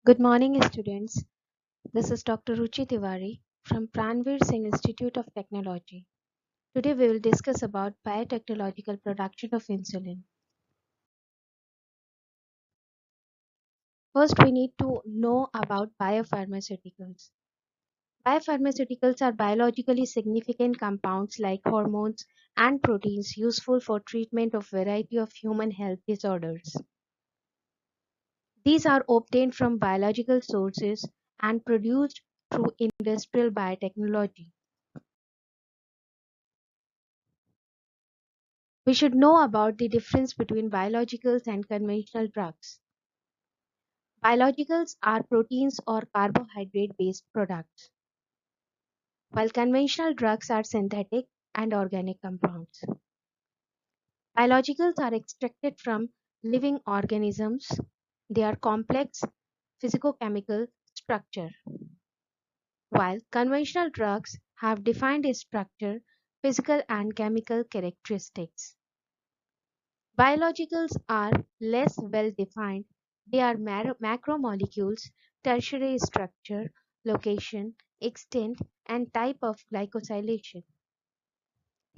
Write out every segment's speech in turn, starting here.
Good morning, students. This is Dr. Ruchi Tiwari from Pranveer Singh Institute of Technology. Today we will discuss about biotechnological production of insulin. First, we need to know about biopharmaceuticals. Biopharmaceuticals are biologically significant compounds like hormones and proteins useful for treatment of variety of human health disorders. These are obtained from biological sources and produced through industrial biotechnology. We should know about the difference between biologicals and conventional drugs. Biologicals are proteins or carbohydrate based products, while conventional drugs are synthetic and organic compounds. Biologicals are extracted from living organisms. They are complex physicochemical structure, while conventional drugs have defined structure, physical and chemical characteristics. Biologicals are less well defined. They are macromolecules, tertiary structure, location, extent, and type of glycosylation.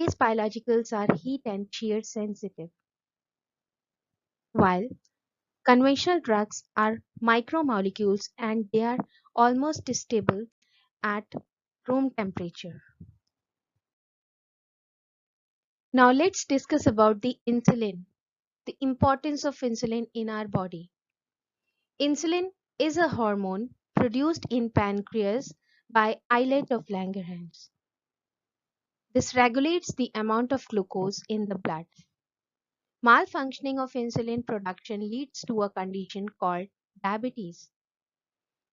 These biologicals are heat and shear sensitive, while conventional drugs are micromolecules and they are almost stable at room temperature. Now let's discuss about the insulin, the importance of insulin in our body. Insulin is a hormone produced in pancreas by islet of Langerhans. This regulates the amount of glucose in the blood. Malfunctioning of insulin production leads to a condition called diabetes.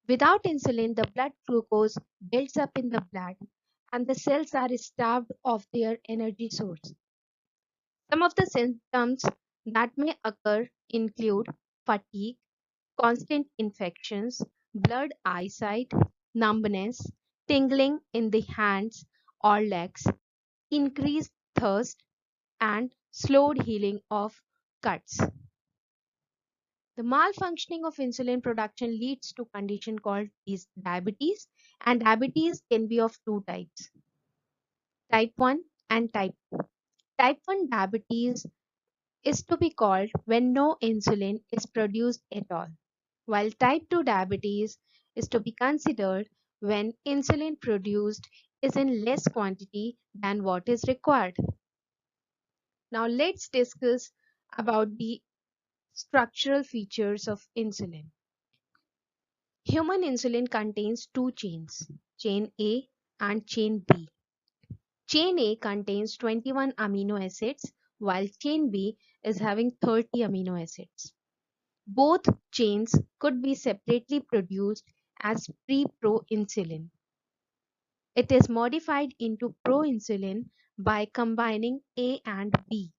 Without insulin, the blood glucose builds up in the blood and the cells are starved of their energy source. Some of the symptoms that may occur include fatigue, constant infections, blurred eyesight, numbness, tingling in the hands or legs, increased thirst, and slowed healing of cuts. The malfunctioning of insulin production leads to condition called is diabetes, and diabetes can be of two types, type 1 and type 2. Type 1 diabetes is to be called when no insulin is produced at all, while type 2 diabetes is to be considered when insulin produced is in less quantity than what is required. Now let's discuss about the structural features of insulin. Human insulin contains two chains, chain A and chain B. Chain A contains 21 amino acids while chain B is having 30 amino acids. Both chains could be separately produced as pre-proinsulin. It is modified into proinsulin by combining A and B.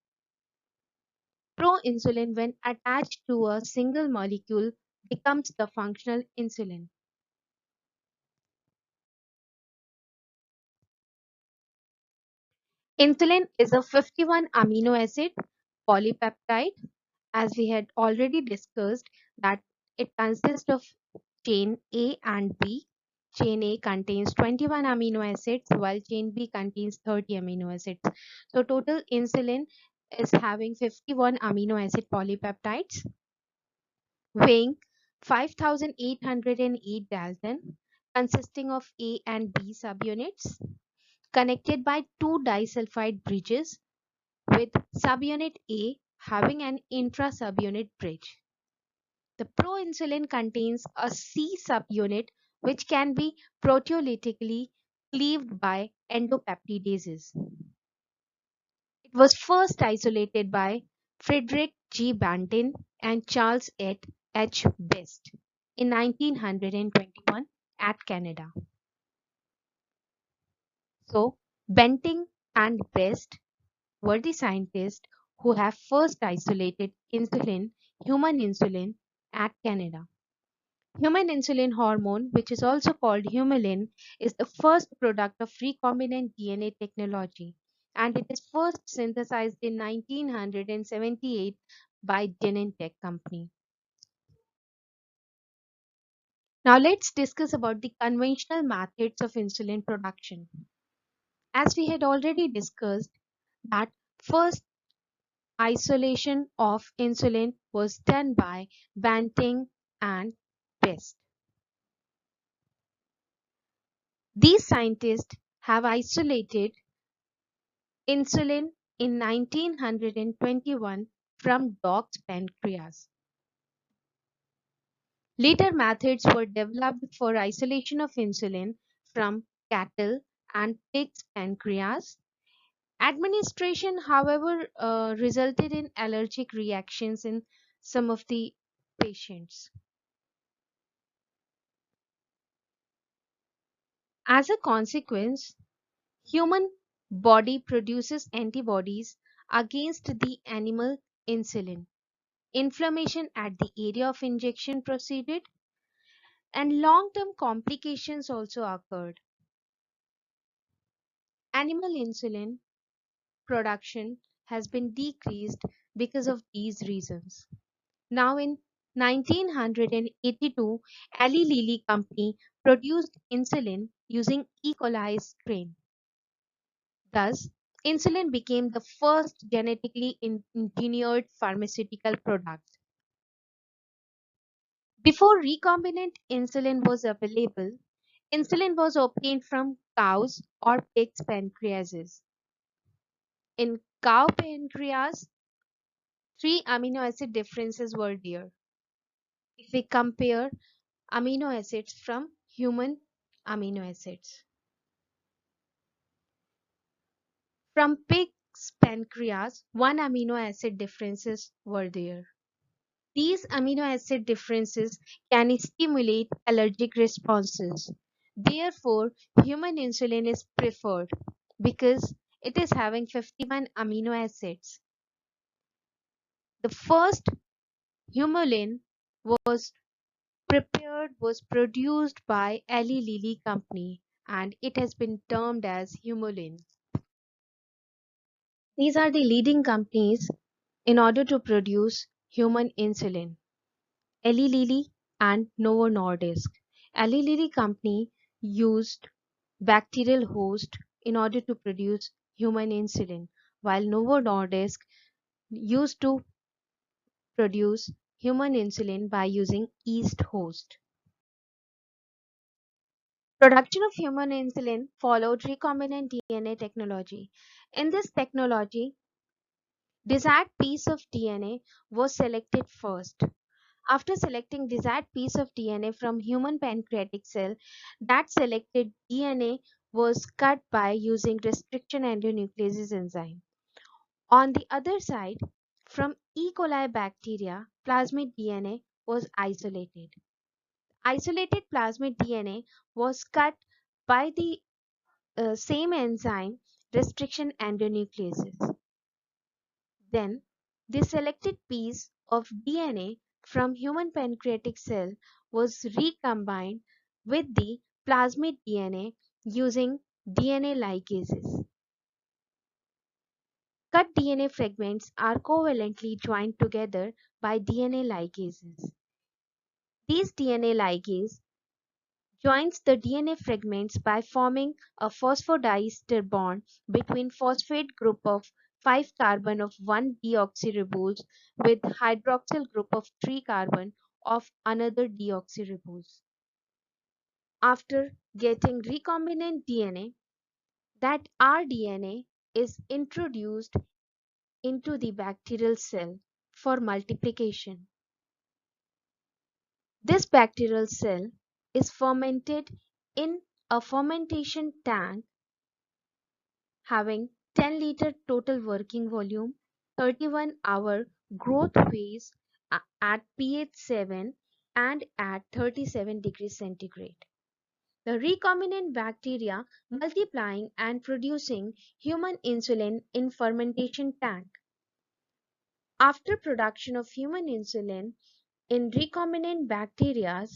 Proinsulin, when attached to a single molecule, becomes the functional insulin. Insulin is a 51 amino acid polypeptide, as we had already discussed that it consists of chain A and B. Chain A contains 21 amino acids while chain B contains 30 amino acids. So total insulin is having 51 amino acid polypeptides weighing 5808 Dalton, consisting of A and B subunits connected by two disulfide bridges with subunit A having an intra-subunit bridge. The proinsulin contains a C subunit which can be proteolytically cleaved by endopeptidases. It was first isolated by Frederick G. Banting and Charles H. Best in 1921 at Canada. So, Banting and Best were the scientists who have first isolated insulin, human insulin, at Canada. Human insulin hormone, which is also called humulin, is the first product of recombinant DNA technology, and it is first synthesized in 1978 by Genentech company. Now let's discuss about the conventional methods of insulin production. As we had already discussed that first isolation of insulin was done by Banting and Best. These scientists have isolated insulin in 1921 from dog's pancreas. Later methods were developed for isolation of insulin from cattle and pigs' pancreas. Administration, however, resulted in allergic reactions in some of the patients. As a consequence, human body produces antibodies against the animal insulin. Inflammation at the area of injection proceeded, and long-term complications also occurred. Animal insulin production has been decreased because of these reasons. Now in 1982, Ali Lilly company produced insulin using E. coli strain. Thus, insulin became the first genetically engineered pharmaceutical product. Before recombinant insulin was available, insulin was obtained from cows or pigs' pancreases. In cow pancreas, three amino acid differences were there. If we compare amino acids from human amino acids. From pig's pancreas, one amino acid differences were there. These amino acid differences can stimulate allergic responses. Therefore, human insulin is preferred because it is having 51 amino acids. The first humulin was was produced by Eli Lilly company and it has been termed as humulin. These are the leading companies in order to produce human insulin. Eli Lilly and Novo Nordisk. Eli Lilly company used bacterial host in order to produce human insulin, while Novo Nordisk used to produce human insulin by using yeast host. Production of human insulin followed recombinant DNA technology. In this technology, desired piece of DNA was selected first. After selecting desired piece of DNA from human pancreatic cell, that selected DNA was cut by using restriction endonucleases enzyme. On the other side, from E. coli bacteria, plasmid DNA was isolated. Isolated plasmid DNA was cut by the same enzyme, restriction endonucleases. Then, the selected piece of DNA from human pancreatic cell was recombined with the plasmid DNA using DNA ligases. Cut DNA fragments are covalently joined together by DNA ligases. These DNA ligase joins the DNA fragments by forming a phosphodiester bond between phosphate group of 5 carbon of 1 deoxyribose with hydroxyl group of 3 carbon of another deoxyribose. After getting recombinant DNA, that rDNA is introduced into the bacterial cell for multiplication. This bacterial cell is fermented in a fermentation tank having 10-liter total working volume, 31-hour growth phase at pH 7 and at 37 degrees centigrade. The recombinant bacteria multiplying and producing human insulin in fermentation tank. After production of human insulin in recombinant bacteria,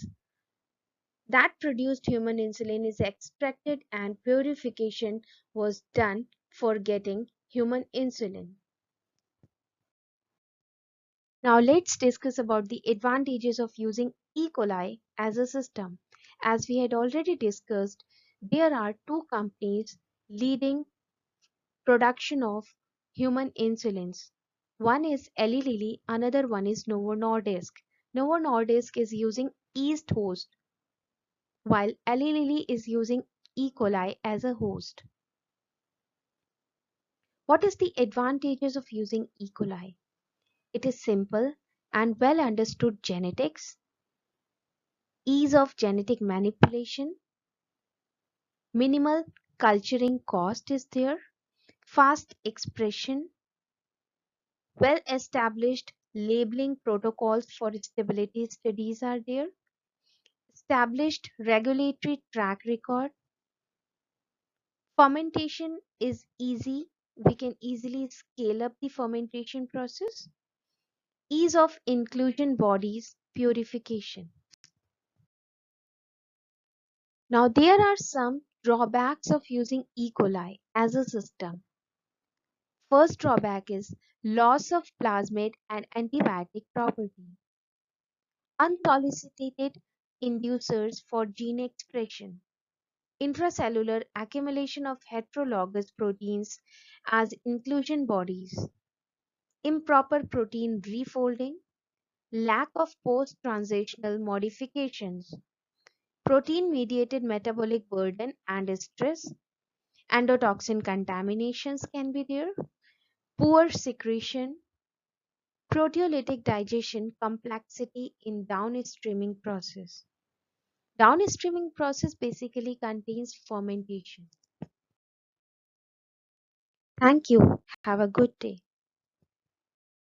that produced human insulin is extracted and purification was done for getting human insulin. Now let's discuss about the advantages of using E. coli as a system. As we had already discussed, there are two companies leading production of human insulins. One is Eli Lilly, another one is Novo Nordisk. Novo Nordisk is using yeast host, while Eli Lilly is using E. coli as a host. What is the advantages of using E. coli? It is simple and well understood genetics, ease of genetic manipulation, minimal culturing cost is there, fast expression, well established labeling protocols for stability studies are there, established regulatory track record, fermentation is easy, we can easily scale up the fermentation process, ease of inclusion bodies, purification. Now there are some drawbacks of using E. coli as a system. First drawback is loss of plasmid and antibiotic property. Unsolicited inducers for gene expression. Intracellular accumulation of heterologous proteins as inclusion bodies. Improper protein refolding. Lack of post-translational modifications. Protein-mediated metabolic burden and stress. Endotoxin contaminations can be there. Poor secretion, proteolytic digestion complexity in downstreaming process. Downstreaming process basically contains fermentation. Thank you. Have a good day.